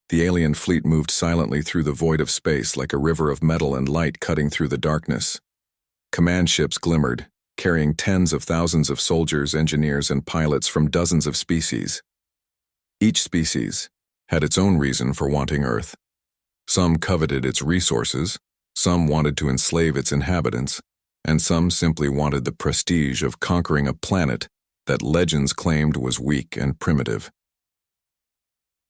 The alien fleet moved silently through the void of space like a river of metal and light cutting through the darkness. Command ships glimmered, carrying tens of thousands of soldiers, engineers, and pilots from dozens of species. Each species had its own reason for wanting Earth. Some coveted its resources, some wanted to enslave its inhabitants, and some simply wanted the prestige of conquering a planet that legends claimed was weak and primitive.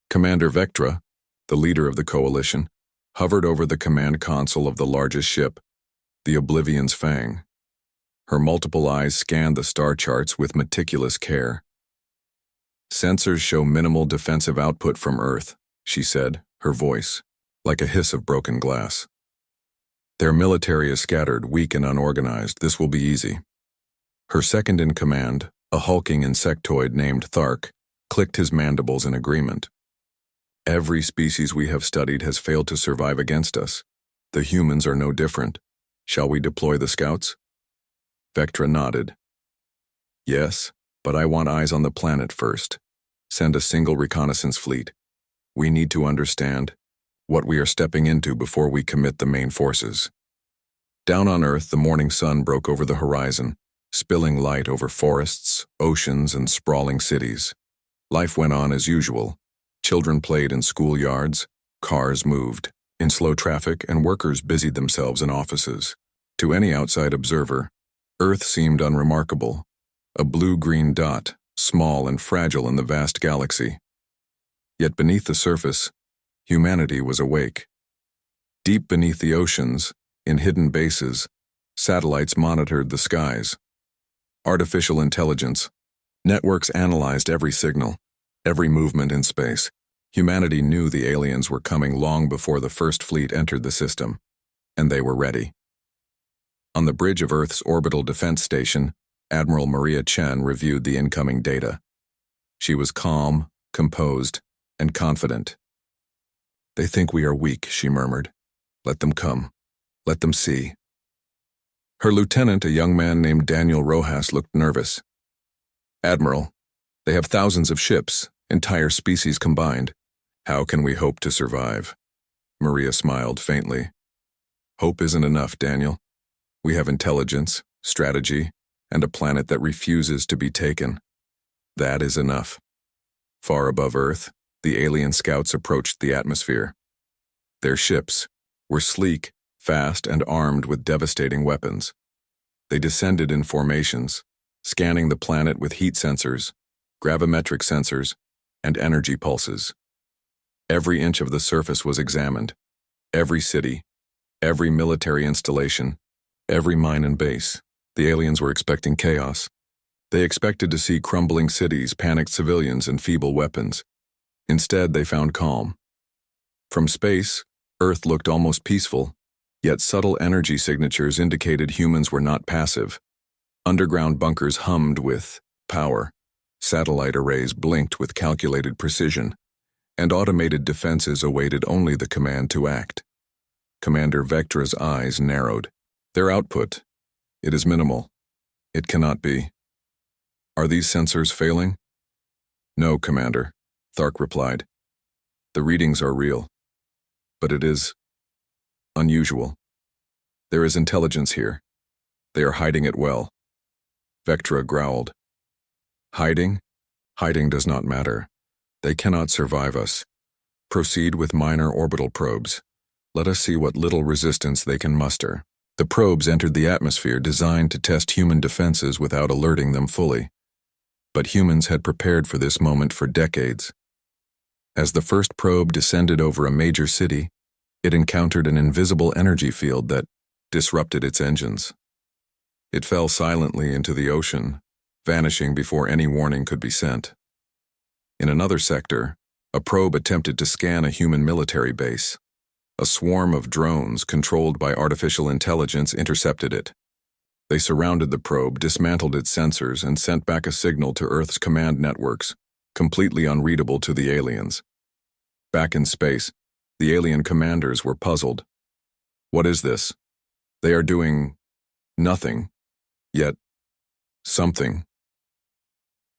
Commander Vectra, the leader of the coalition, hovered over the command console of the largest ship, the Oblivion's Fang. Her multiple eyes scanned the star charts with meticulous care. "Sensors show minimal defensive output from Earth," she said, her voice like a hiss of broken glass. "Their military is scattered, weak and unorganized. This will be easy." Her second-in-command, a hulking insectoid named Thark, clicked his mandibles in agreement. "Every species we have studied has failed to survive against us. The humans are no different. Shall we deploy the scouts?" Vectra nodded. "Yes, but I want eyes on the planet first. Send a single reconnaissance fleet. We need to understand what we are stepping into before we commit the main forces." Down on Earth, the morning sun broke over the horizon, spilling light over forests, oceans, and sprawling cities. Life went on as usual. Children played in schoolyards, cars moved in slow traffic, and workers busied themselves in offices. To any outside observer, Earth seemed unremarkable, a blue-green dot, small and fragile in the vast galaxy. Yet beneath the surface, humanity was awake. Deep beneath the oceans, in hidden bases, satellites monitored the skies. Artificial intelligence, networks analyzed every signal, every movement in space. Humanity knew the aliens were coming long before the first fleet entered the system, and they were ready. On the bridge of Earth's orbital defense station, Admiral Maria Chen reviewed the incoming data. She was calm, composed, and confident. "They think we are weak," she murmured. "Let them come. Let them see." Her lieutenant, a young man named Daniel Rojas, looked nervous. "Admiral, they have thousands of ships, entire species combined. How can we hope to survive?" Maria smiled faintly. "Hope isn't enough, Daniel. We have intelligence, strategy, and a planet that refuses to be taken. That is enough." Far above Earth, the alien scouts approached the atmosphere. Their ships were sleek, fast, and armed with devastating weapons. They descended in formations, scanning the planet with heat sensors, gravimetric sensors, and energy pulses. Every inch of the surface was examined. Every city, every military installation, every mine and base. The aliens were expecting chaos. They expected to see crumbling cities, panicked civilians, and feeble weapons. Instead, they found calm. From space, Earth looked almost peaceful, yet subtle energy signatures indicated humans were not passive. Underground bunkers hummed with power. Satellite arrays blinked with calculated precision, and automated defenses awaited only the command to act. Commander Vectra's eyes narrowed. "Their output, it is minimal. It cannot be." "Are these sensors failing?" "No, Commander," Thark replied. "The readings are real. But it is unusual. There is intelligence here. They are hiding it well." Vectra growled. "Hiding? Hiding does not matter. They cannot survive us. Proceed with minor orbital probes. Let us see what little resistance they can muster." The probes entered the atmosphere designed to test human defenses without alerting them fully. But humans had prepared for this moment for decades. As the first probe descended over a major city, it encountered an invisible energy field that disrupted its engines. It fell silently into the ocean, vanishing before any warning could be sent. In another sector, a probe attempted to scan a human military base. A swarm of drones controlled by artificial intelligence intercepted it. They surrounded the probe, dismantled its sensors, and sent back a signal to Earth's command networks, completely unreadable to the aliens. Back in space, the alien commanders were puzzled. What is this? They are doing nothing, yet something.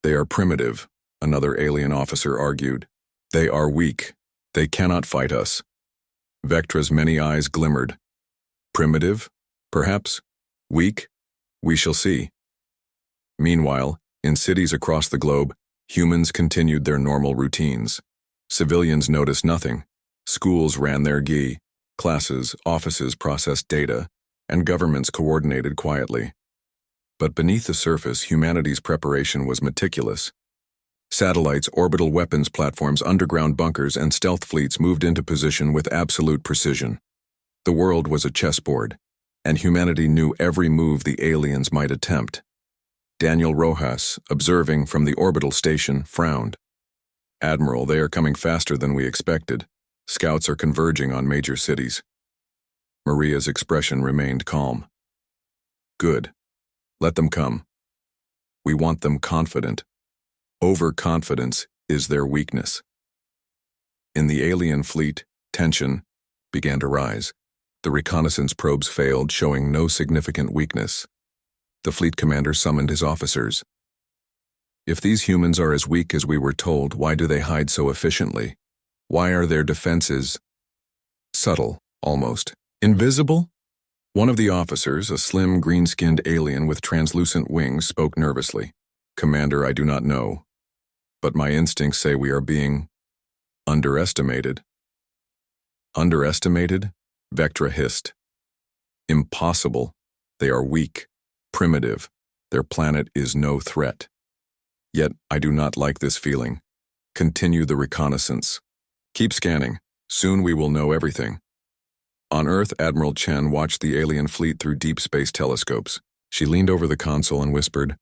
They are primitive, another alien officer argued. They are weak, They cannot fight us. Vectra's many eyes glimmered. Primitive? Perhaps? Weak? We shall see. Meanwhile, in cities across the globe, humans continued their normal routines. Civilians noticed nothing. Schools ran their gi, classes, offices processed data, and governments coordinated quietly. But beneath the surface, humanity's preparation was meticulous. Satellites, orbital weapons platforms, underground bunkers, and stealth fleets moved into position with absolute precision. The world was a chessboard, and humanity knew every move the aliens might attempt. Daniel Rojas, observing from the orbital station, frowned. "Admiral, they are coming faster than we expected. Scouts are converging on major cities." Maria's expression remained calm. "Good. Let them come. We want them confident. Overconfidence is their weakness." In the alien fleet, tension began to rise. The reconnaissance probes failed, showing no significant weakness. The fleet commander summoned his officers. "If these humans are as weak as we were told, why do they hide so efficiently? Why are their defenses subtle, almost invisible?" One of the officers, a slim, green-skinned alien with translucent wings, spoke nervously. "Commander, I do not know, but my instincts say we are being underestimated." "Underestimated?" Vectra hissed. "Impossible. They are weak, primitive. Their planet is no threat. Yet I do not like this feeling. Continue the reconnaissance. Keep scanning. Soon we will know everything." On Earth, Admiral Chen watched the alien fleet through deep space telescopes. She leaned over the console and whispered,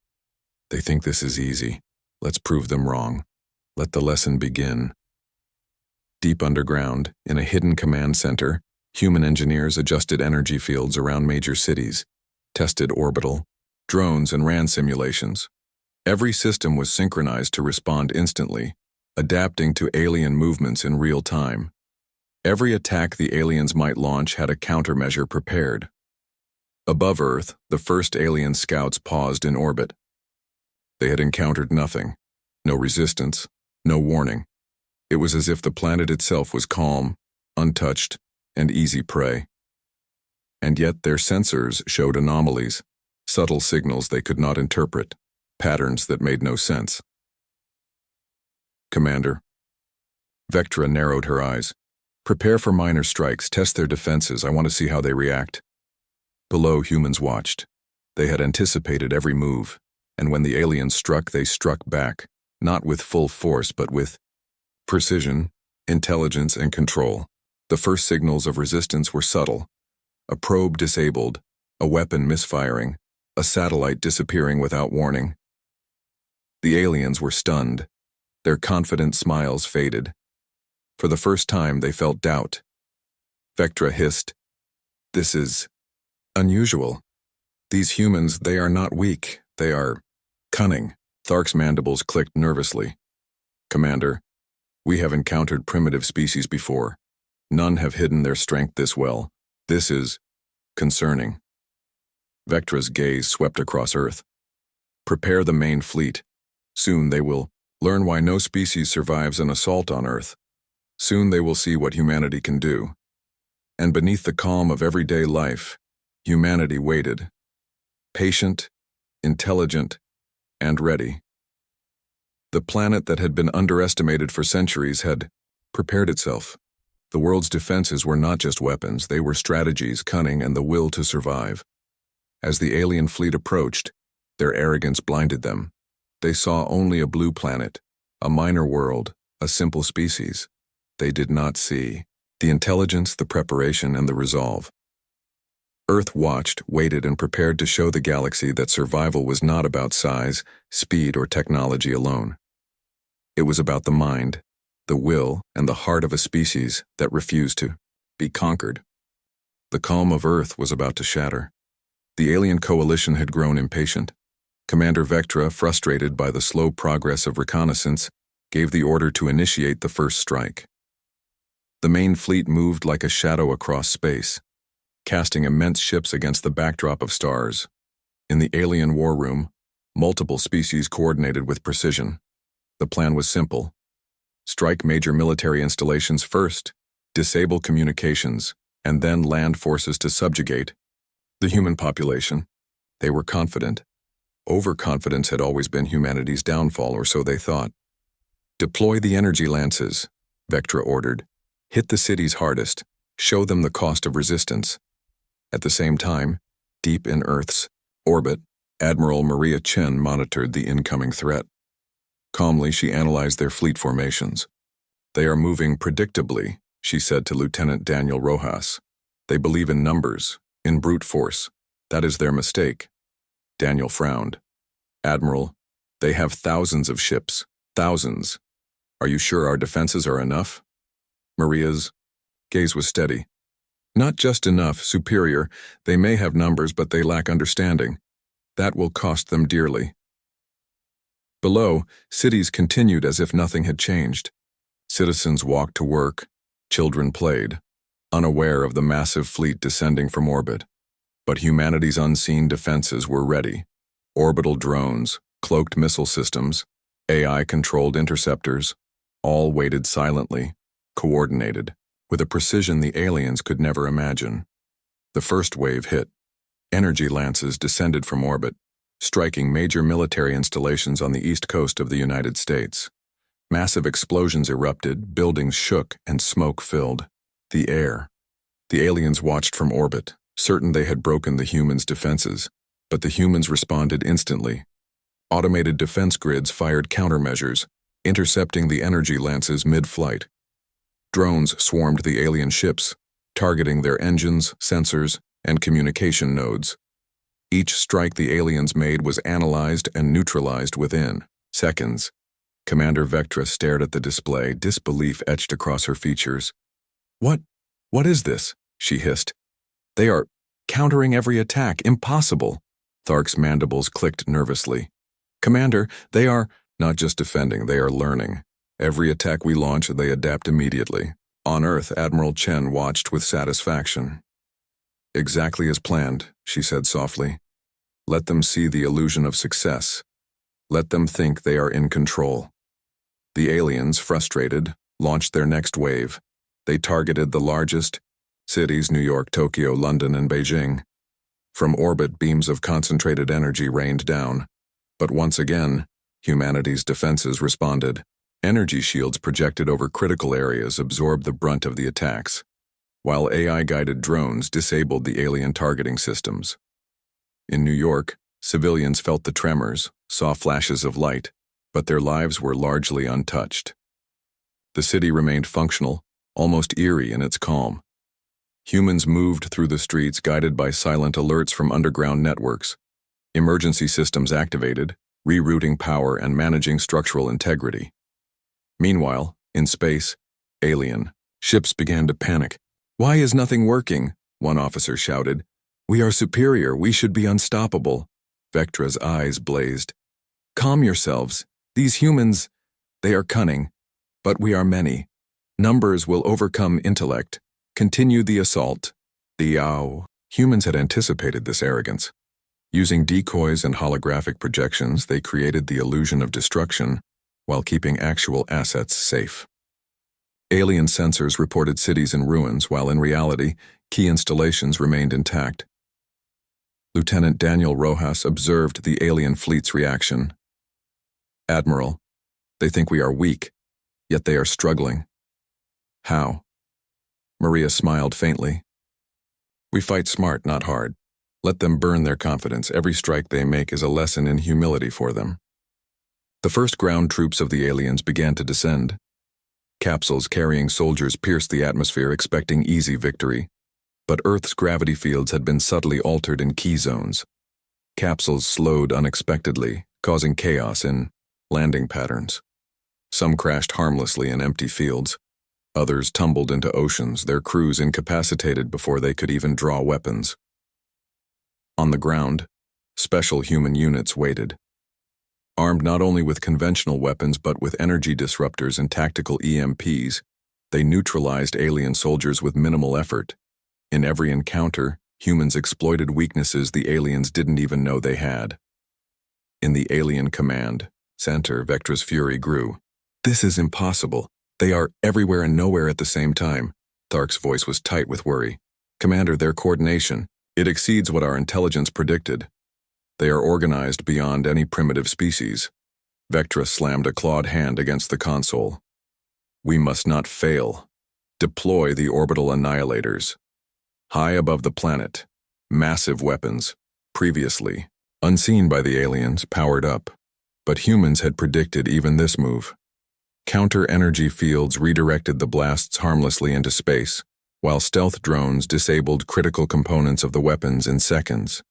"They think this is easy. Let's prove them wrong. Let the lesson begin." Deep underground, in a hidden command center, human engineers adjusted energy fields around major cities, tested orbital, drones, and ran simulations. Every system was synchronized to respond instantly, adapting to alien movements in real time. Every attack the aliens might launch had a countermeasure prepared. Above Earth, the first alien scouts paused in orbit. They had encountered nothing, no resistance, no warning. It was as if the planet itself was calm, untouched, and easy prey. And yet their sensors showed anomalies, subtle signals they could not interpret, patterns that made no sense. "Commander." Vectra narrowed her eyes. "Prepare for minor strikes, test their defenses. I want to see how they react." Below, humans watched. They had anticipated every move, and when the aliens struck, they struck back, not with full force, but with precision, intelligence, and control. The first signals of resistance were subtle. A probe disabled, a weapon misfiring, a satellite disappearing without warning. The aliens were stunned. Their confident smiles faded. For the first time, they felt doubt. Vectra hissed, "This is unusual. These humans, they are not weak. They are cunning." Thark's mandibles clicked nervously. "Commander, we have encountered primitive species before. None have hidden their strength this well. This is concerning." Vectra's gaze swept across Earth. "Prepare the main fleet. Soon they will learn why no species survives an assault on Earth. Soon they will see what humanity can do." And beneath the calm of everyday life, humanity waited. Patient, intelligent, and ready. The planet that had been underestimated for centuries had prepared itself. The world's defenses were not just weapons, they were strategies, cunning, and the will to survive. As the alien fleet approached, their arrogance blinded them. They saw only a blue planet, a minor world, a simple species. They did not see the intelligence, the preparation, and the resolve. Earth watched, waited, and prepared to show the galaxy that survival was not about size, speed, or technology alone. It was about the mind, the will, and the heart of a species that refused to be conquered. The calm of Earth was about to shatter. The alien coalition had grown impatient. Commander Vectra, frustrated by the slow progress of reconnaissance, gave the order to initiate the first strike. The main fleet moved like a shadow across space, casting immense ships against the backdrop of stars. In the alien war room, multiple species coordinated with precision. The plan was simple. Strike major military installations first, disable communications, and then land forces to subjugate the human population. They were confident. Overconfidence had always been humanity's downfall, or so they thought. Deploy the energy lances, Vectra ordered. Hit the cities hardest. Show them the cost of resistance. At the same time, deep in Earth's orbit, Admiral Maria Chen monitored the incoming threat. Calmly, she analyzed their fleet formations. They are moving predictably, she said to Lieutenant Daniel Rojas. They believe in numbers, in brute force. That is their mistake. Daniel frowned. Admiral, they have thousands of ships. Thousands. Are you sure our defenses are enough? Maria's gaze was steady. Not just enough, superior. They may have numbers, but they lack understanding. That will cost them dearly. Below, cities continued as if nothing had changed. Citizens walked to work. Children played, unaware of the massive fleet descending from orbit. But humanity's unseen defenses were ready. Orbital drones, cloaked missile systems, AI-controlled interceptors, all waited silently, coordinated, with a precision the aliens could never imagine. The first wave hit. Energy lances descended from orbit, striking major military installations on the east coast of the United States. Massive explosions erupted, buildings shook, and smoke filled the air. The aliens watched from orbit, certain they had broken the humans' defenses, but the humans responded instantly. Automated defense grids fired countermeasures, intercepting the energy lances mid-flight. Drones swarmed the alien ships, targeting their engines, sensors, and communication nodes. Each strike the aliens made was analyzed and neutralized within seconds. Commander Vectra stared at the display, disbelief etched across her features. What is this?" she hissed. "They are countering every attack. Impossible." Thark's mandibles clicked nervously. "Commander, they are not just defending, they are learning. Every attack we launch, they adapt immediately." On Earth, Admiral Chen watched with satisfaction. "Exactly as planned," she said softly. "Let them see the illusion of success. Let them think they are in control." The aliens, frustrated, launched their next wave. They targeted the largest cities, New York, Tokyo, London, and Beijing. From orbit, beams of concentrated energy rained down. But once again, humanity's defenses responded. Energy shields projected over critical areas absorbed the brunt of the attacks, while AI-guided drones disabled the alien targeting systems. In New York, civilians felt the tremors, saw flashes of light, but their lives were largely untouched. The city remained functional, almost eerie in its calm. Humans moved through the streets guided by silent alerts from underground networks. Emergency systems activated, rerouting power and managing structural integrity. Meanwhile, in space, alien ships began to panic. "Why is nothing working?" one officer shouted. "We are superior. We should be unstoppable." Vectra's eyes blazed. "Calm yourselves. These humans, they are cunning, but we are many. Numbers will overcome intellect. Continue the assault." Humans had anticipated this arrogance. Using decoys and holographic projections, they created the illusion of destruction while keeping actual assets safe. Alien sensors reported cities in ruins, while in reality, key installations remained intact. Lieutenant Daniel Rojas observed the alien fleet's reaction. "Admiral, they think we are weak, yet they are struggling." "How?" Maria smiled faintly. "We fight smart, not hard. Let them burn their confidence. Every strike they make is a lesson in humility for them." The first ground troops of the aliens began to descend. Capsules carrying soldiers pierced the atmosphere, expecting easy victory. But Earth's gravity fields had been subtly altered in key zones. Capsules slowed unexpectedly, causing chaos in landing patterns. Some crashed harmlessly in empty fields. Others tumbled into oceans, their crews incapacitated before they could even draw weapons. On the ground, special human units waited. Armed not only with conventional weapons but with energy disruptors and tactical EMPs, they neutralized alien soldiers with minimal effort. In every encounter, humans exploited weaknesses the aliens didn't even know they had. In the alien command center, Vectra's fury grew. "This is impossible. They are everywhere and nowhere at the same time. Thark's voice was tight with worry. Commander, their coordination, it exceeds what our intelligence predicted. They are organized beyond any primitive species. Vectra slammed a clawed hand against the console. We must not fail. Deploy the orbital annihilators. High above the planet, massive weapons, previously unseen by the aliens, powered up. But humans had predicted even this move. Counter-energy fields redirected the blasts harmlessly into space, while stealth drones disabled critical components of the weapons in seconds.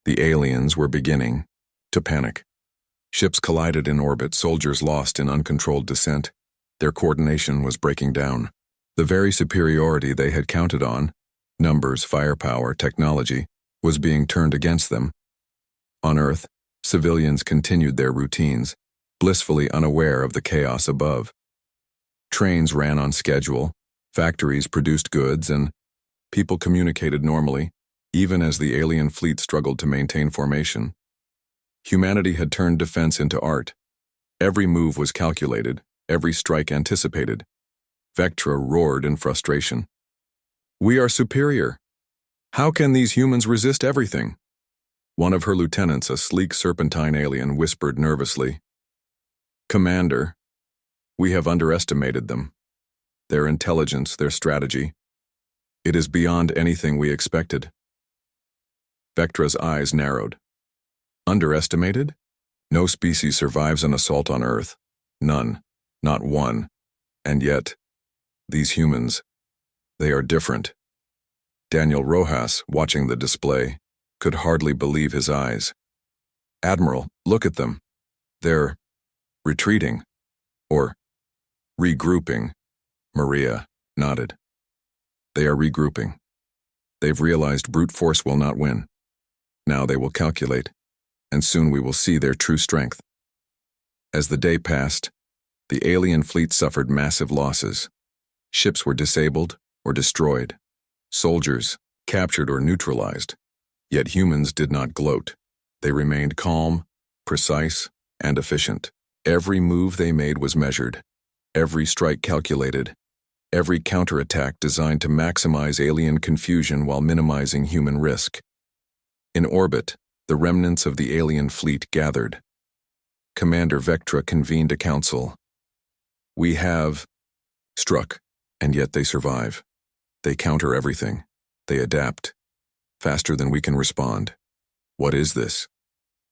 The aliens were beginning to panic. Ships collided in orbit, soldiers lost in uncontrolled descent. Their coordination was breaking down. The very superiority they had counted on, numbers, firepower, technology, was being turned against them. On Earth, civilians continued their routines, blissfully unaware of the chaos above. Trains ran on schedule, factories produced goods, and people communicated normally, even as the alien fleet struggled to maintain formation. Humanity had turned defense into art. Every move was calculated, every strike anticipated. Vectra roared in frustration. We are superior. How can these humans resist everything? One of her lieutenants, a sleek serpentine alien, whispered nervously. Commander, we have underestimated them. Their intelligence, their strategy. It is beyond anything we expected. Vectra's eyes narrowed. Underestimated? No species survives an assault on Earth. None. Not one. And yet, these humans, they are different. Daniel Rojas, watching the display, could hardly believe his eyes. Admiral, look at them. They're retreating. Or regrouping. Maria nodded. They are regrouping. They've realized brute force will not win. Now they will calculate, and soon we will see their true strength. As the day passed, the alien fleet suffered massive losses. Ships were disabled or destroyed. Soldiers captured or neutralized. Yet humans did not gloat. They remained calm, precise, and efficient. Every move they made was measured, every strike calculated, every counterattack designed to maximize alien confusion while minimizing human risk. In orbit, the remnants of the alien fleet gathered. Commander Vectra convened a council. We have struck, and yet they survive. They counter everything. They adapt. Faster than we can respond. What is this?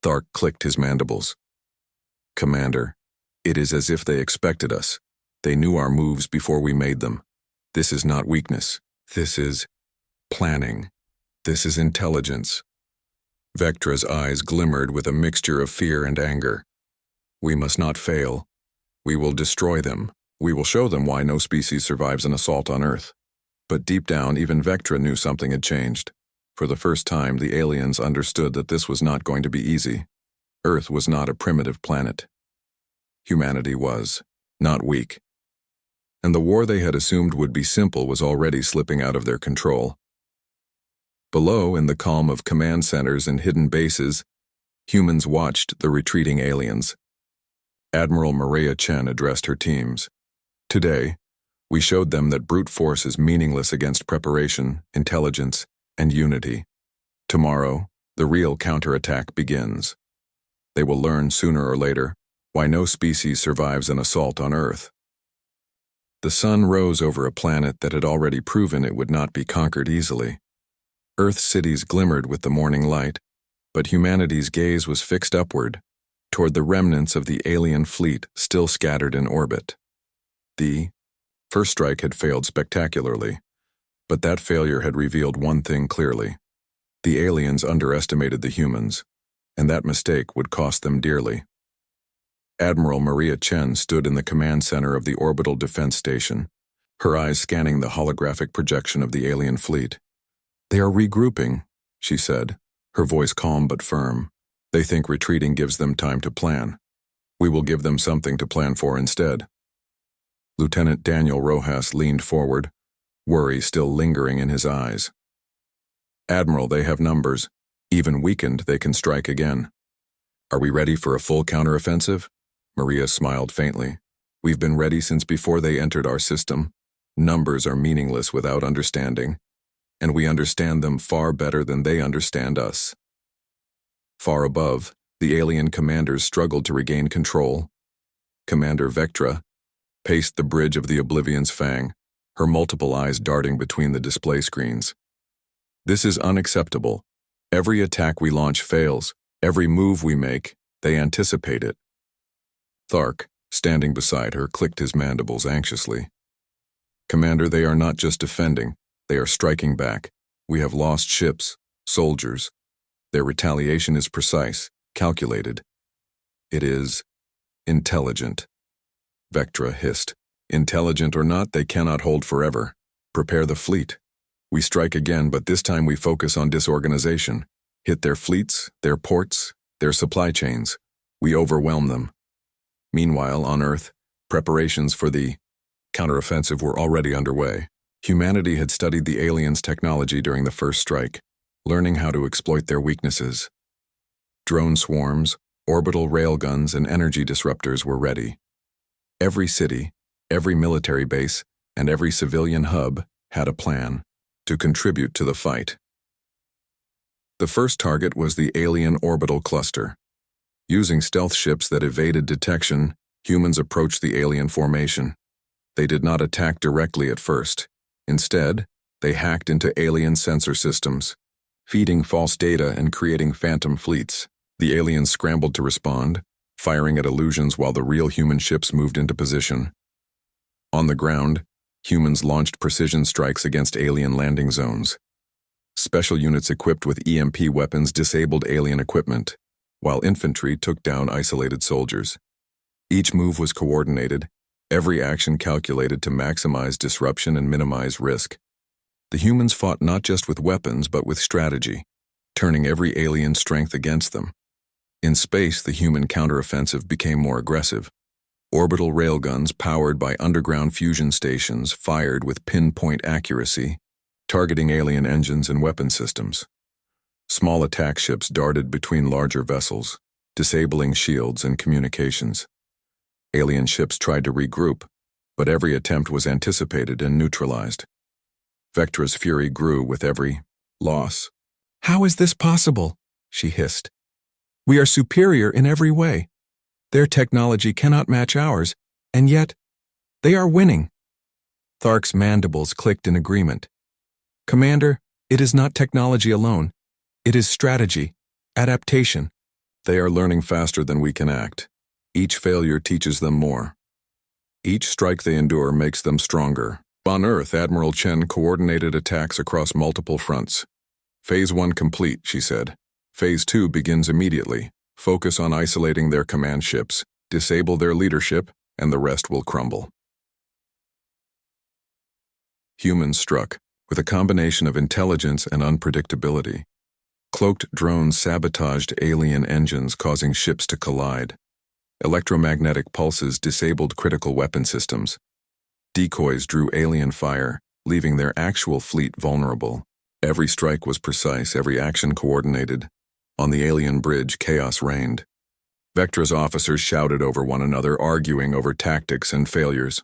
Thark clicked his mandibles. Commander, it is as if they expected us. They knew our moves before we made them. This is not weakness. This is planning. This is intelligence. Vectra's eyes glimmered with a mixture of fear and anger. We must not fail. We will destroy them. We will show them why no species survives an assault on Earth. But deep down, even Vectra knew something had changed. For the first time, the aliens understood that this was not going to be easy. Earth was not a primitive planet. Humanity was, not weak. And the war they had assumed would be simple was already slipping out of their control. Below, in the calm of command centers and hidden bases, humans watched the retreating aliens. Admiral Maria Chen addressed her teams. Today, we showed them that brute force is meaningless against preparation, intelligence, and unity. Tomorrow, the real counterattack begins. They will learn sooner or later why no species survives an assault on Earth. The sun rose over a planet that had already proven it would not be conquered easily. Earth's cities glimmered with the morning light, but humanity's gaze was fixed upward, toward the remnants of the alien fleet still scattered in orbit. The first strike had failed spectacularly, but that failure had revealed one thing clearly. The aliens underestimated the humans, and that mistake would cost them dearly. Admiral Maria Chen stood in the command center of the orbital defense station, her eyes scanning the holographic projection of the alien fleet. They are regrouping, she said, her voice calm but firm. They think retreating gives them time to plan. We will give them something to plan for instead. Lieutenant Daniel Rojas leaned forward, worry still lingering in his eyes. Admiral, they have numbers. Even weakened, they can strike again. Are we ready for a full counteroffensive? Maria smiled faintly. We've been ready since before they entered our system. Numbers are meaningless without understanding, and we understand them far better than they understand us. Far above, the alien commanders struggled to regain control. Commander Vectra paced the bridge of the Oblivion's fang, her multiple eyes darting between the display screens. This is unacceptable. Every attack we launch fails. Every move we make, they anticipate it. Thark, standing beside her, clicked his mandibles anxiously. Commander, they are not just defending, they are striking back. We have lost ships, soldiers. Their retaliation is precise, calculated. It is intelligent. Vectra hissed. Intelligent or not, they cannot hold forever. Prepare the fleet. We strike again, but this time we focus on disorganization. Hit their fleets, their ports, their supply chains. We overwhelm them. Meanwhile, on Earth, preparations for the counteroffensive were already underway. Humanity had studied the aliens' technology during the first strike, learning how to exploit their weaknesses. Drone swarms, orbital railguns, and energy disruptors were ready. Every city, every military base, and every civilian hub had a plan to contribute to the fight. The first target was the alien orbital cluster. Using stealth ships that evaded detection, humans approached the alien formation. They did not attack directly at first. Instead, they hacked into alien sensor systems, feeding false data and creating phantom fleets. The aliens scrambled to respond, firing at illusions while the real human ships moved into position. On the ground, humans launched precision strikes against alien landing zones. Special units equipped with EMP weapons disabled alien equipment, while infantry took down isolated soldiers. Each move was coordinated, every action calculated to maximize disruption and minimize risk. The humans fought not just with weapons but with strategy, turning every alien strength against them. In space, the human counteroffensive became more aggressive. Orbital railguns powered by underground fusion stations fired with pinpoint accuracy, targeting alien engines and weapon systems. Small attack ships darted between larger vessels, disabling shields and communications. Alien ships tried to regroup, but every attempt was anticipated and neutralized. Vectra's fury grew with every loss. "How is this possible?" she hissed. "We are superior in every way. Their technology cannot match ours, and yet, they are winning." Thark's mandibles clicked in agreement. "Commander, it is not technology alone. It is strategy, adaptation." They are learning faster than we can act. Each failure teaches them more. Each strike they endure makes them stronger. On Earth, Admiral Chen coordinated attacks across multiple fronts. "Phase 1 complete," she said. "Phase 2 begins immediately. Focus on isolating their command ships, disable their leadership, and the rest will crumble." Humans struck, with a combination of intelligence and unpredictability. Cloaked drones sabotaged alien engines, causing ships to collide. Electromagnetic pulses disabled critical weapon systems. Decoys drew alien fire, leaving their actual fleet vulnerable. Every strike was precise, every action coordinated. On the alien bridge, chaos reigned. Vectra's officers shouted over one another, arguing over tactics and failures.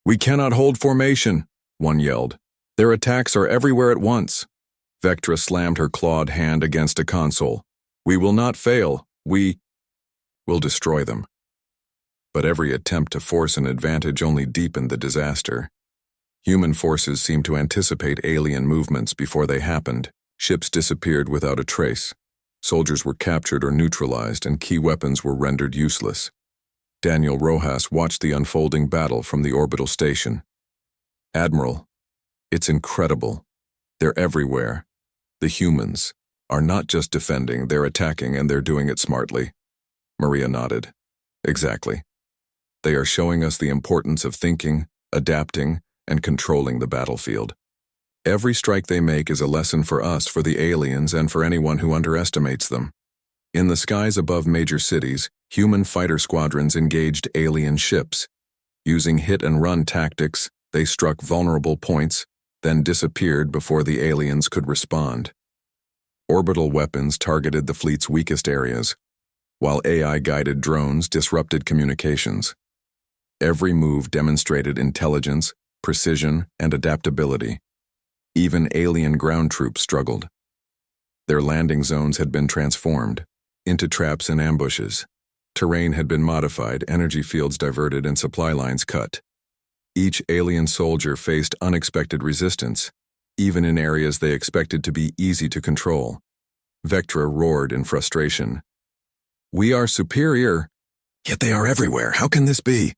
"We cannot hold formation," one yelled. "Their attacks are everywhere at once." Vectra slammed her clawed hand against a console. "We will not fail. We will destroy them." But every attempt to force an advantage only deepened the disaster. Human forces seemed to anticipate alien movements before they happened. Ships disappeared without a trace. Soldiers were captured or neutralized, and key weapons were rendered useless. Daniel Rojas watched the unfolding battle from the orbital station. "Admiral, it's incredible. They're everywhere. The humans are not just defending, they're attacking, and they're doing it smartly." Maria nodded. "Exactly. They are showing us the importance of thinking, adapting, and controlling the battlefield. Every strike they make is a lesson for us, for the aliens, and for anyone who underestimates them." In the skies above major cities, human fighter squadrons engaged alien ships. Using hit-and-run tactics, they struck vulnerable points, then disappeared before the aliens could respond. Orbital weapons targeted the fleet's weakest areas, while AI-guided drones disrupted communications. Every move demonstrated intelligence, precision, and adaptability. Even alien ground troops struggled. Their landing zones had been transformed into traps and ambushes. Terrain had been modified, energy fields diverted, and supply lines cut. Each alien soldier faced unexpected resistance, even in areas they expected to be easy to control. Vectra roared in frustration. "We are superior, yet they are everywhere. How can this be?"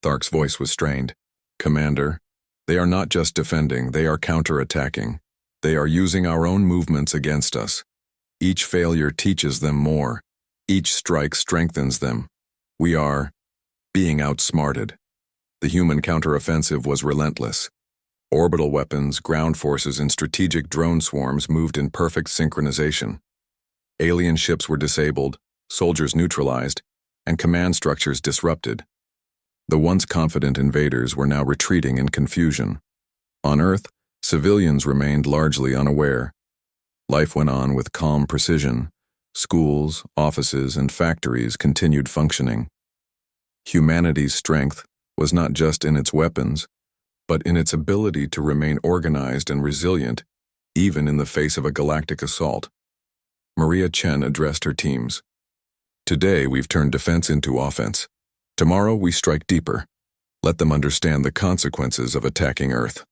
Thark's voice was strained. "Commander, they are not just defending, they are counterattacking. They are using our own movements against us. Each failure teaches them more. Each strike strengthens them. We are being outsmarted." The human counteroffensive was relentless. Orbital weapons, ground forces, and strategic drone swarms moved in perfect synchronization. Alien ships were disabled, soldiers neutralized, and command structures disrupted. The once confident invaders were now retreating in confusion. On Earth, civilians remained largely unaware. Life went on with calm precision. Schools, offices, and factories continued functioning. Humanity's strength was not just in its weapons, but in its ability to remain organized and resilient, even in the face of a galactic assault. Maria Chen addressed her teams. "Today we've turned defense into offense. Tomorrow we strike deeper. Let them understand the consequences of attacking Earth."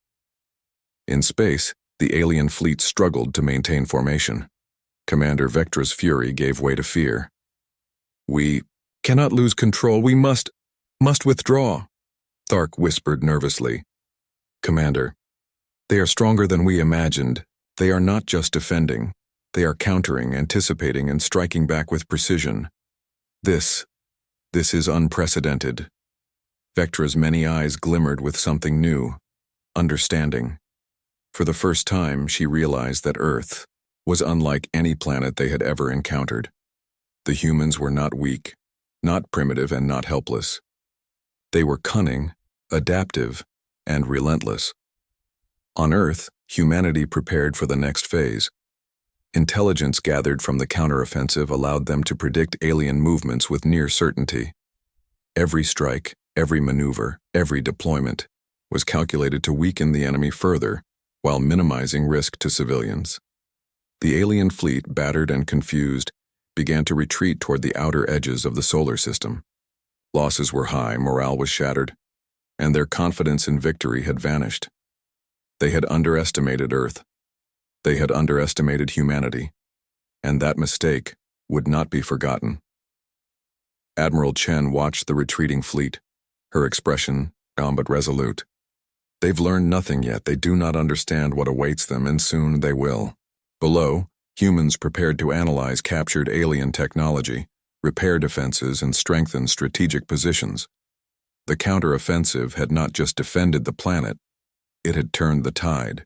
In space, the alien fleet struggled to maintain formation. Commander Vectra's fury gave way to fear. "We cannot lose control. We must withdraw," Thark whispered nervously. "Commander, they are stronger than we imagined. They are not just defending. They are countering, anticipating, and striking back with precision. This is unprecedented." Vectra's many eyes glimmered with something new, understanding. For the first time, she realized that Earth was unlike any planet they had ever encountered. The humans were not weak, not primitive, and not helpless. They were cunning, adaptive, and relentless. On Earth, humanity prepared for the next phase. Intelligence gathered from the counteroffensive allowed them to predict alien movements with near certainty. Every strike, every maneuver, every deployment was calculated to weaken the enemy further while minimizing risk to civilians. The alien fleet, battered and confused, began to retreat toward the outer edges of the solar system. Losses were high, morale was shattered, and their confidence in victory had vanished. They had underestimated Earth. They had underestimated humanity, and that mistake would not be forgotten. Admiral Chen watched the retreating fleet, her expression calm but resolute. They've learned nothing yet. They do not understand what awaits them, and soon they will. Below, humans prepared to analyze captured alien technology, repair defenses, and strengthen strategic positions. The counteroffensive had not just defended the planet, it had turned the tide.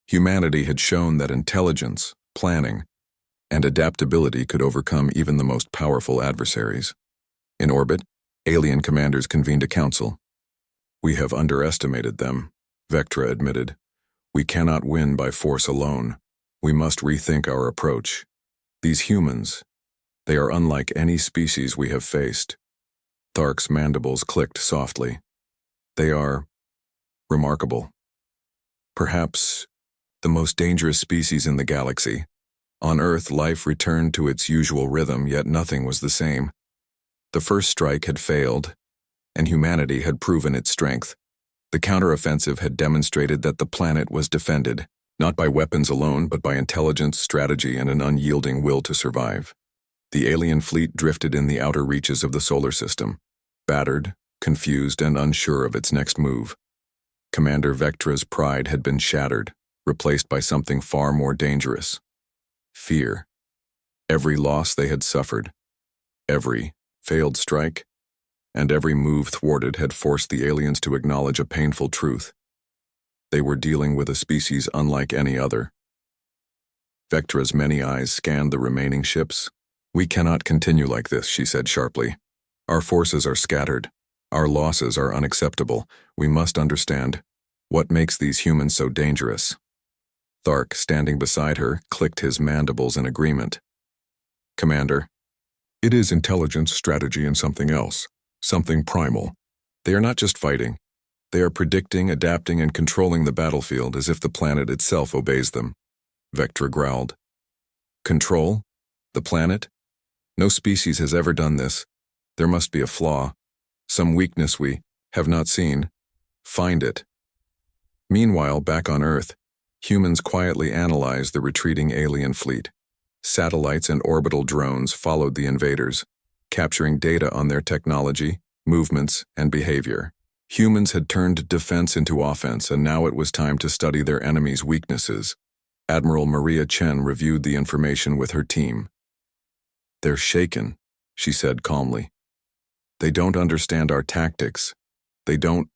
Humanity had shown that intelligence, planning, and adaptability could overcome even the most powerful adversaries. In orbit, alien commanders convened a council. "We have underestimated them," Vectra admitted. "We cannot win by force alone. We must rethink our approach. These humans, they are unlike any species we have faced." Thark's mandibles clicked softly. "They are remarkable. Perhaps the most dangerous species in the galaxy. On Earth, life returned to its usual rhythm, yet nothing was the same. The first strike had failed, and humanity had proven its strength. The counteroffensive had demonstrated that the planet was defended, not by weapons alone, but by intelligence, strategy, and an unyielding will to survive. The alien fleet drifted in the outer reaches of the solar system, battered, confused, and unsure of its next move. Commander Vectra's pride had been shattered, replaced by something far more dangerous: fear. Every loss they had suffered, every failed strike, and every move thwarted had forced the aliens to acknowledge a painful truth. They were dealing with a species unlike any other. Vectra's many eyes scanned the remaining ships. "We cannot continue like this," she said sharply. "Our forces are scattered. Our losses are unacceptable. We must understand what makes these humans so dangerous." Thark, standing beside her, clicked his mandibles in agreement. "Commander, it is intelligence, strategy, and something else. Something primal. They are not just fighting. They are predicting, adapting, and controlling the battlefield as if the planet itself obeys them. Vectra growled. Control? The planet? No species has ever done this. There must be a flaw. Some weakness we have not seen. Find it. Meanwhile, back on Earth, humans quietly analyzed the retreating alien fleet. Satellites and orbital drones followed the invaders, capturing data on their technology, movements, and behavior. Humans had turned defense into offense, and now it was time to study their enemies' weaknesses. Admiral Maria Chen reviewed the information with her team. They're shaken, she said calmly. They don't understand our tactics. They don't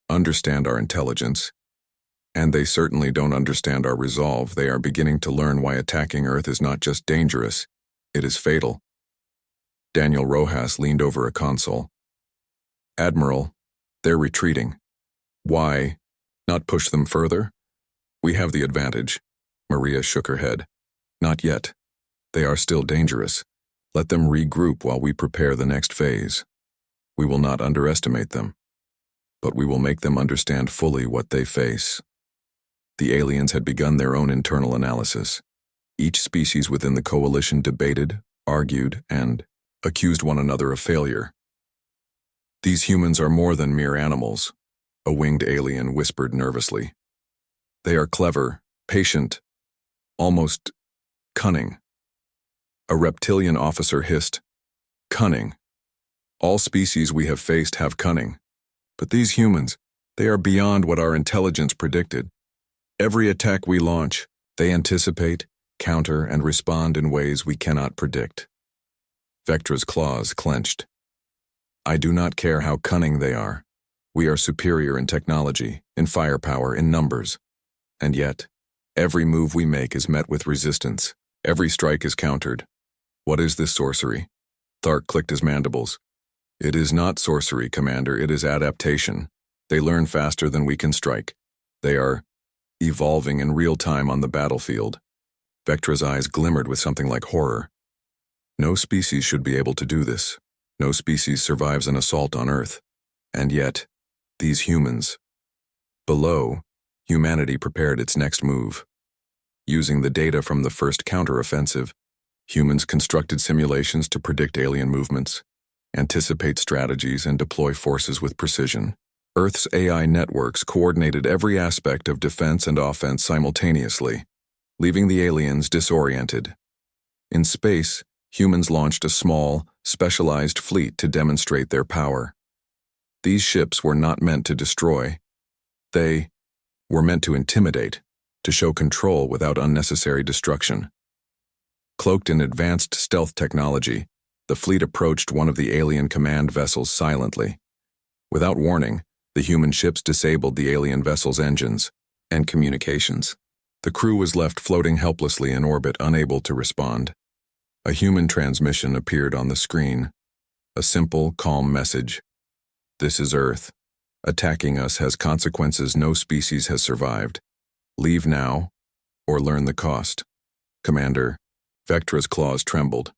understand our intelligence. And they certainly don't understand our resolve. They are beginning to learn why attacking Earth is not just dangerous, it is fatal. Daniel Rojas leaned over a console. Admiral, they're retreating. Why not push them further? We have the advantage. Maria shook her head. Not yet. They are still dangerous. Let them regroup while we prepare the next phase. We will not underestimate them, but we will make them understand fully what they face. The aliens had begun their own internal analysis. Each species within the coalition debated, argued, and accused one another of failure. These humans are more than mere animals, a winged alien whispered nervously. They are clever, patient, almost cunning. A reptilian officer hissed, Cunning. All species we have faced have cunning. But these humans, they are beyond what our intelligence predicted. Every attack we launch, they anticipate, counter, and respond in ways we cannot predict. Vectra's claws clenched. I do not care how cunning they are. We are superior in technology, in firepower, in numbers. And yet, every move we make is met with resistance. Every strike is countered. What is this sorcery? Thark clicked his mandibles. It is not sorcery, Commander. It is adaptation. They learn faster than we can strike. They are evolving in real time on the battlefield. Vectra's eyes glimmered with something like horror. No species should be able to do this. No species survives an assault on Earth. And yet, these humans. Below, humanity prepared its next move. Using the data from the first counteroffensive, humans constructed simulations to predict alien movements, anticipate strategies, and deploy forces with precision. Earth's AI networks coordinated every aspect of defense and offense simultaneously, leaving the aliens disoriented. In space, humans launched a small, specialized fleet to demonstrate their power. These ships were not meant to destroy. They were meant to intimidate, to show control without unnecessary destruction. Cloaked in advanced stealth technology, the fleet approached one of the alien command vessels silently. Without warning, the human ships disabled the alien vessel's engines and communications. The crew was left floating helplessly in orbit, unable to respond. A human transmission appeared on the screen. A simple, calm message. This is Earth. Attacking us has consequences no species has survived. Leave now, or learn the cost. Commander, Vectra's claws trembled.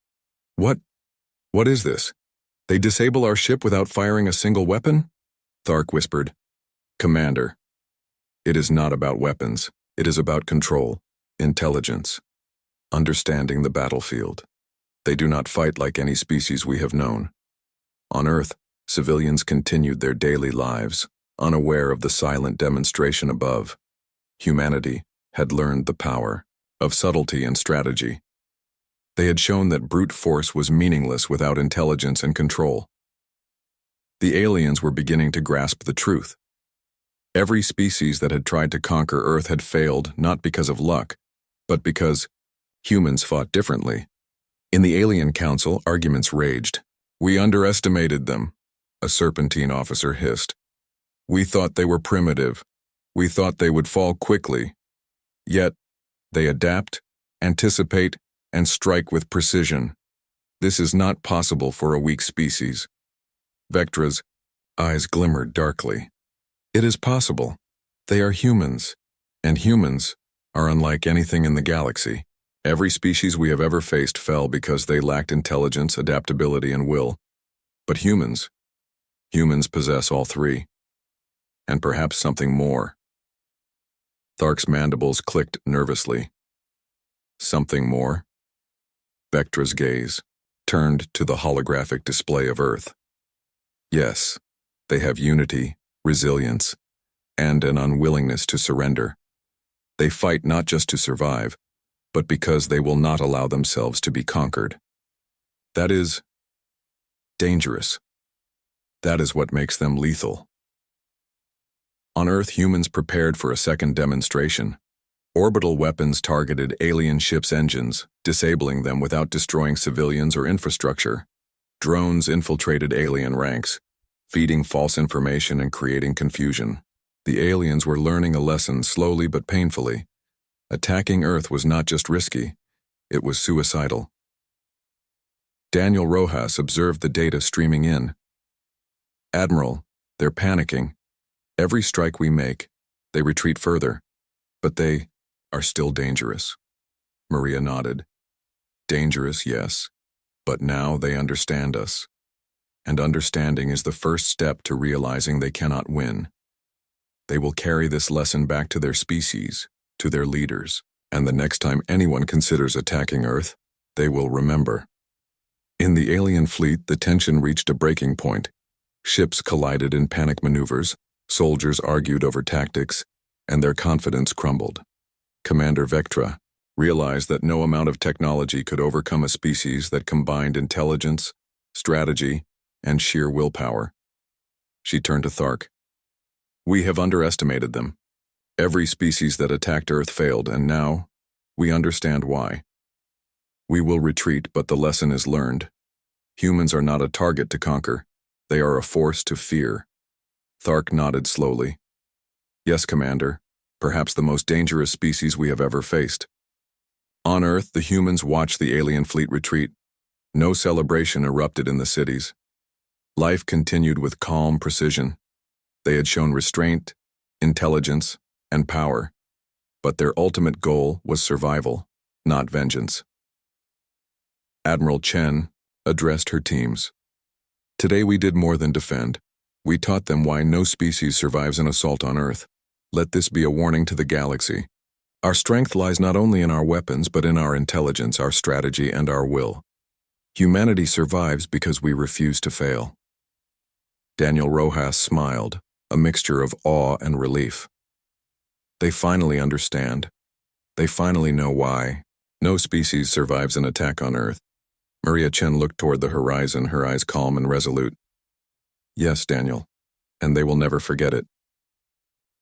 What is this? They disable our ship without firing a single weapon? Thark whispered. Commander, it is not about weapons. It is about control, intelligence, understanding the battlefield. They do not fight like any species we have known. On Earth, civilians continued their daily lives, unaware of the silent demonstration above. Humanity had learned the power of subtlety and strategy. They had shown that brute force was meaningless without intelligence and control. The aliens were beginning to grasp the truth. Every species that had tried to conquer Earth had failed not because of luck, but because humans fought differently. In the Alien Council, arguments raged. We underestimated them, a serpentine officer hissed. We thought they were primitive. We thought they would fall quickly. Yet, they adapt, anticipate, and strike with precision. This is not possible for a weak species. Vectra's eyes glimmered darkly. It is possible. They are humans, and humans are unlike anything in the galaxy. Every species we have ever faced fell because they lacked intelligence, adaptability, and will. But humans Humans possess all three. And perhaps something more. Thark's mandibles clicked nervously. Something more? Vectra's gaze turned to the holographic display of Earth. Yes, they have unity, resilience, and an unwillingness to surrender. They fight not just to survive, but because they will not allow themselves to be conquered. That is dangerous. That is what makes them lethal. On Earth, humans prepared for a second demonstration. Orbital weapons targeted alien ships' engines, disabling them without destroying civilians or infrastructure. Drones infiltrated alien ranks, feeding false information and creating confusion. The aliens were learning a lesson slowly but painfully. Attacking Earth was not just risky, it was suicidal. Daniel Rojas observed the data streaming in. "Admiral, they're panicking. Every strike we make, they retreat further. But they are still dangerous." Maria nodded. "Dangerous, yes, but now they understand us. And understanding is the first step to realizing they cannot win. They will carry this lesson back to their species, to their leaders, and the next time anyone considers attacking Earth, they will remember." In the alien fleet, the tension reached a breaking point. Ships collided in panic maneuvers, soldiers argued over tactics, and their confidence crumbled. Commander Vectra realized that no amount of technology could overcome a species that combined intelligence, strategy, and sheer willpower. She turned to Thark. "We have underestimated them. Every species that attacked Earth failed, and now we understand why. We will retreat, but the lesson is learned. Humans are not a target to conquer. They are a force to fear." Thark nodded slowly. "Yes, Commander. Perhaps the most dangerous species we have ever faced." On Earth, the humans watched the alien fleet retreat. No celebration erupted in the cities. Life continued with calm precision. They had shown restraint, intelligence, and power, but their ultimate goal was survival, not vengeance. Admiral Chen addressed her teams. "Today we did more than defend. We taught them why no species survives an assault on Earth. Let this be a warning to the galaxy. Our strength lies not only in our weapons, but in our intelligence, our strategy, and our will. Humanity survives because we refuse to fail." Daniel Rojas smiled, a mixture of awe and relief. They finally understand. They finally know why. No species survives an attack on Earth. Maria Chen looked toward the horizon, her eyes calm and resolute. "Yes, Daniel, and they will never forget it.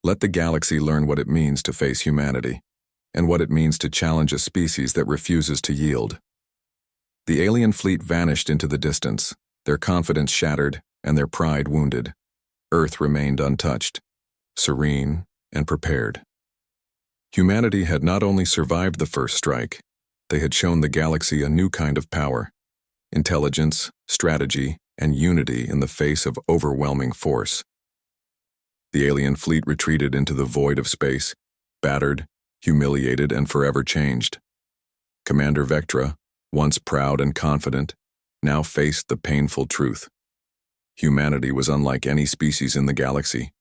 Let the galaxy learn what it means to face humanity, and what it means to challenge a species that refuses to yield." The alien fleet vanished into the distance, their confidence shattered and their pride wounded. Earth remained untouched, serene and prepared. Humanity had not only survived the first strike, they had shown the galaxy a new kind of power: intelligence, strategy, and unity in the face of overwhelming force. The alien fleet retreated into the void of space, battered, humiliated, and forever changed. Commander Vectra, once proud and confident, now faced the painful truth. Humanity was unlike any species in the galaxy.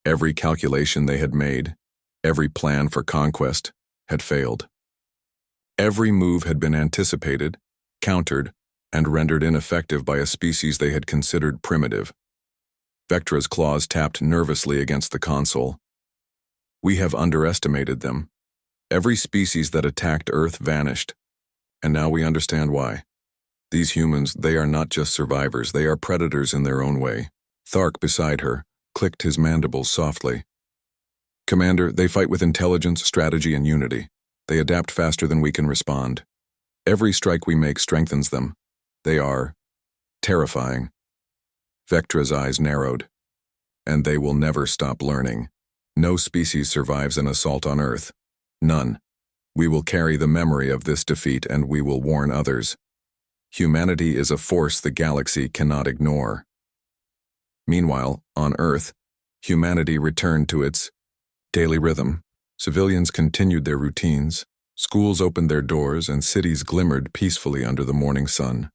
Every calculation they had made, every plan for conquest, had failed. Every move had been anticipated, countered, and rendered ineffective by a species they had considered primitive. Vectra's claws tapped nervously against the console. "We have underestimated them. Every species that attacked Earth vanished, and now we understand why. These humans, they are not just survivors, they are predators in their own way." Thark, beside her, clicked his mandibles softly. "Commander, they fight with intelligence, strategy, and unity. They adapt faster than we can respond. Every strike we make strengthens them. They are terrifying." Vectra's eyes narrowed. "And they will never stop learning. No species survives an assault on Earth. None. We will carry the memory of this defeat, and we will warn others. Humanity is a force the galaxy cannot ignore." Meanwhile, on Earth, humanity returned to its daily rhythm. Civilians continued their routines, schools opened their doors, and cities glimmered peacefully under the morning sun.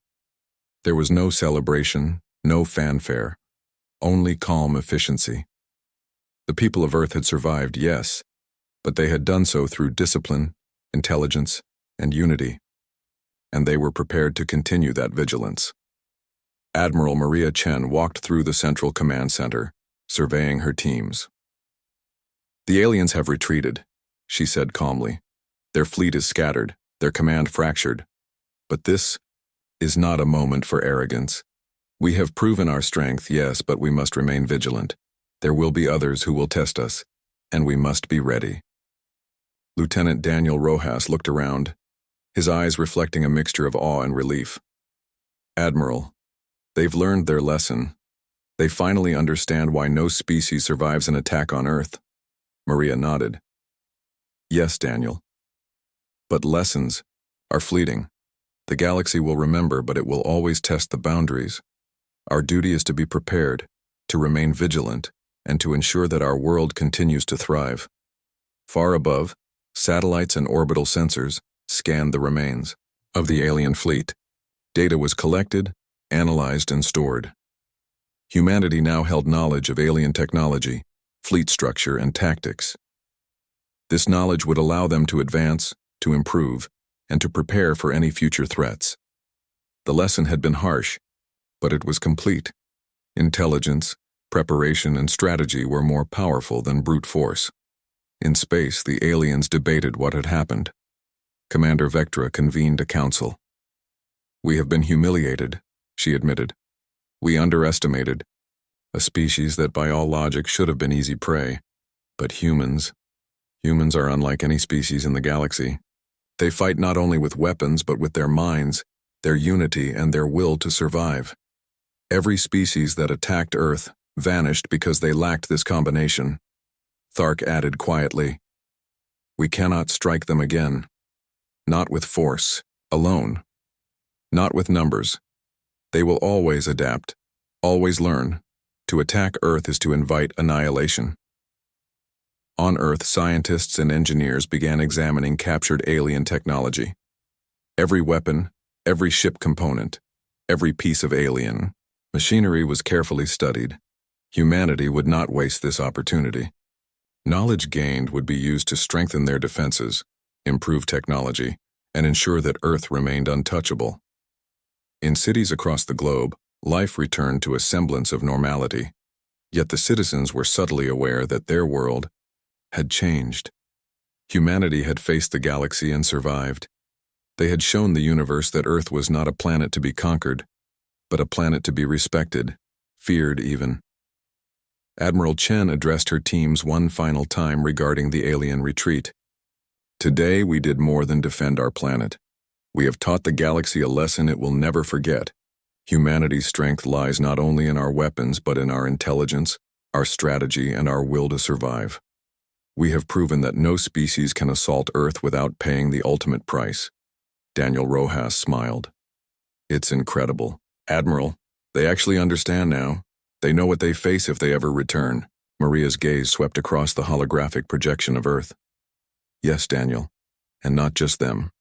There was no celebration, no fanfare, only calm efficiency. The people of Earth had survived, yes, but they had done so through discipline, intelligence, and unity, and they were prepared to continue that vigilance. Admiral Maria Chen walked through the Central Command Center, surveying her teams. "The aliens have retreated," she said calmly. "Their fleet is scattered, their command fractured. But this is not a moment for arrogance. We have proven our strength, yes, but we must remain vigilant. There will be others who will test us, and we must be ready." Lieutenant Daniel Rojas looked around, his eyes reflecting a mixture of awe and relief. "Admiral, they've learned their lesson. They finally understand why no species survives an attack on Earth." Maria nodded. "Yes, Daniel. But lessons are fleeting. The galaxy will remember, but it will always test the boundaries. Our duty is to be prepared, to remain vigilant, and to ensure that our world continues to thrive." Far above, satellites and orbital sensors scanned the remains of the alien fleet. Data was collected, analyzed, and stored. Humanity now held knowledge of alien technology, fleet structure, and tactics. This knowledge would allow them to advance, to improve, and to prepare for any future threats. The lesson had been harsh, but it was complete. Intelligence, preparation, and strategy were more powerful than brute force. In space, the aliens debated what had happened. Commander Vectra convened a council. "We have been humiliated," she admitted. "We underestimated a species that by all logic should have been easy prey. But humans are unlike any species in the galaxy. They fight not only with weapons but with their minds, their unity, and their will to survive. Every species that attacked Earth vanished because they lacked this combination." Thark added quietly, "We cannot strike them again. Not with force, alone. Not with numbers. They will always adapt, always learn. To attack Earth is to invite annihilation." On Earth, scientists and engineers began examining captured alien technology. Every weapon, every ship component, every piece of alien machinery was carefully studied. Humanity would not waste this opportunity. Knowledge gained would be used to strengthen their defenses, improve technology, and ensure that Earth remained untouchable. In cities across the globe, life returned to a semblance of normality. Yet the citizens were subtly aware that their world had changed. Humanity had faced the galaxy and survived. They had shown the universe that Earth was not a planet to be conquered, but a planet to be respected, feared even. Admiral Chen addressed her teams one final time regarding the alien retreat. "Today we did more than defend our planet. We have taught the galaxy a lesson it will never forget. Humanity's strength lies not only in our weapons but in our intelligence, our strategy, and our will to survive. We have proven that no species can assault Earth without paying the ultimate price." Daniel Rojas smiled. "It's incredible. Admiral, they actually understand now. They know what they face if they ever return." Maria's gaze swept across the holographic projection of Earth. "Yes, Daniel, and not just them.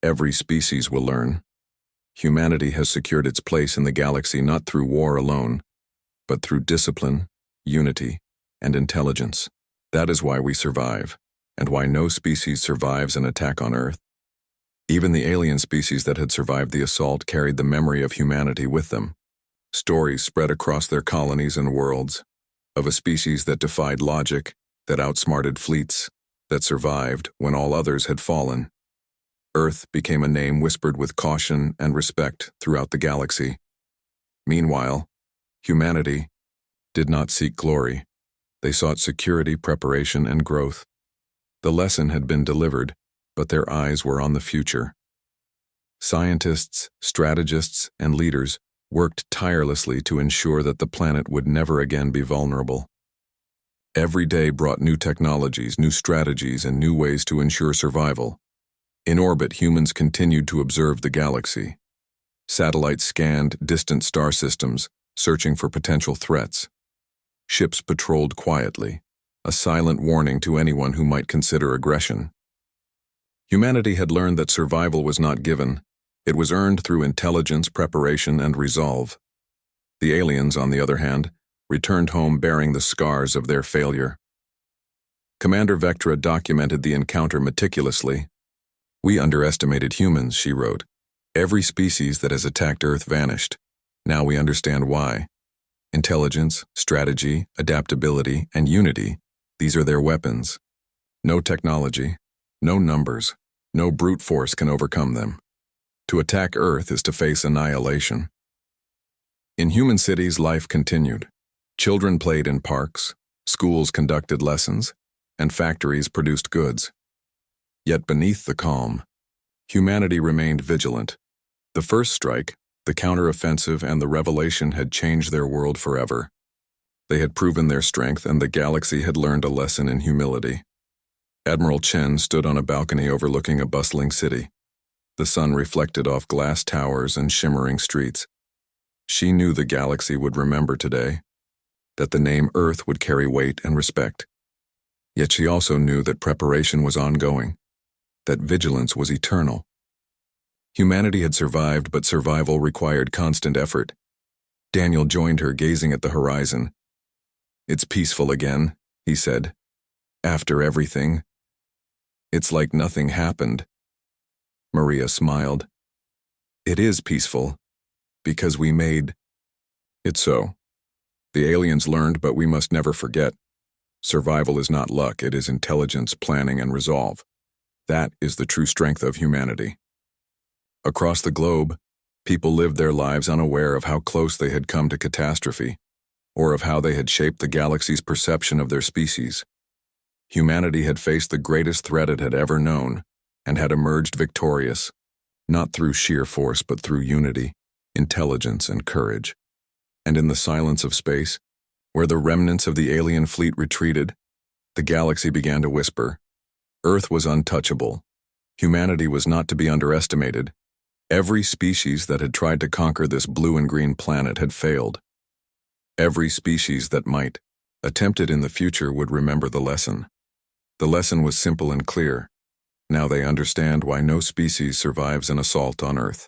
Every species will learn. Humanity has secured its place in the galaxy not through war alone, but through discipline, unity, and intelligence. That is why we survive, and why no species survives an attack on Earth. Even the alien species that had survived the assault carried the memory of humanity with them. Stories spread across their colonies and worlds, of a species that defied logic, that outsmarted fleets, that survived when all others had fallen. Earth became a name whispered with caution and respect throughout the galaxy. Meanwhile, humanity did not seek glory. They sought security, preparation, and growth. The lesson had been delivered, but their eyes were on the future. Scientists, strategists, and leaders worked tirelessly to ensure that the planet would never again be vulnerable. Every day brought new technologies, new strategies, and new ways to ensure survival. In orbit, humans continued to observe the galaxy. Satellites scanned distant star systems, searching for potential threats. Ships patrolled quietly, a silent warning to anyone who might consider aggression. Humanity had learned that survival was not given. It was earned through intelligence, preparation, and resolve. The aliens, on the other hand, returned home bearing the scars of their failure. Commander Vectra documented the encounter meticulously. "We underestimated humans," she wrote. "Every species that has attacked Earth vanished. Now we understand why. Intelligence, strategy, adaptability, and unity, these are their weapons. No technology, no numbers, no brute force can overcome them. To attack Earth is to face annihilation." In human cities, life continued. Children played in parks, schools conducted lessons, and factories produced goods. Yet beneath the calm, humanity remained vigilant. The first strike, the counteroffensive, and the revelation had changed their world forever. They had proven their strength, and the galaxy had learned a lesson in humility. Admiral Chen stood on a balcony overlooking a bustling city. The sun reflected off glass towers and shimmering streets. She knew the galaxy would remember today, that the name Earth would carry weight and respect. Yet she also knew that preparation was ongoing, that vigilance was eternal. Humanity had survived, but survival required constant effort. Daniel joined her, gazing at the horizon. "It's peaceful again," he said. "After everything. It's like nothing happened." Maria smiled. "It is peaceful, because we made it so. The aliens learned, but we must never forget. Survival is not luck, it is intelligence, planning, and resolve. That is the true strength of humanity." Across the globe, people lived their lives unaware of how close they had come to catastrophe, or of how they had shaped the galaxy's perception of their species. Humanity had faced the greatest threat it had ever known, and had emerged victorious, not through sheer force but through unity, intelligence, and courage. And in the silence of space, where the remnants of the alien fleet retreated, the galaxy began to whisper. Earth was untouchable. Humanity was not to be underestimated. Every species that had tried to conquer this blue and green planet had failed. Every species that might attempt it in the future would remember the lesson. The lesson was simple and clear. Now they understand why no species survives an assault on Earth.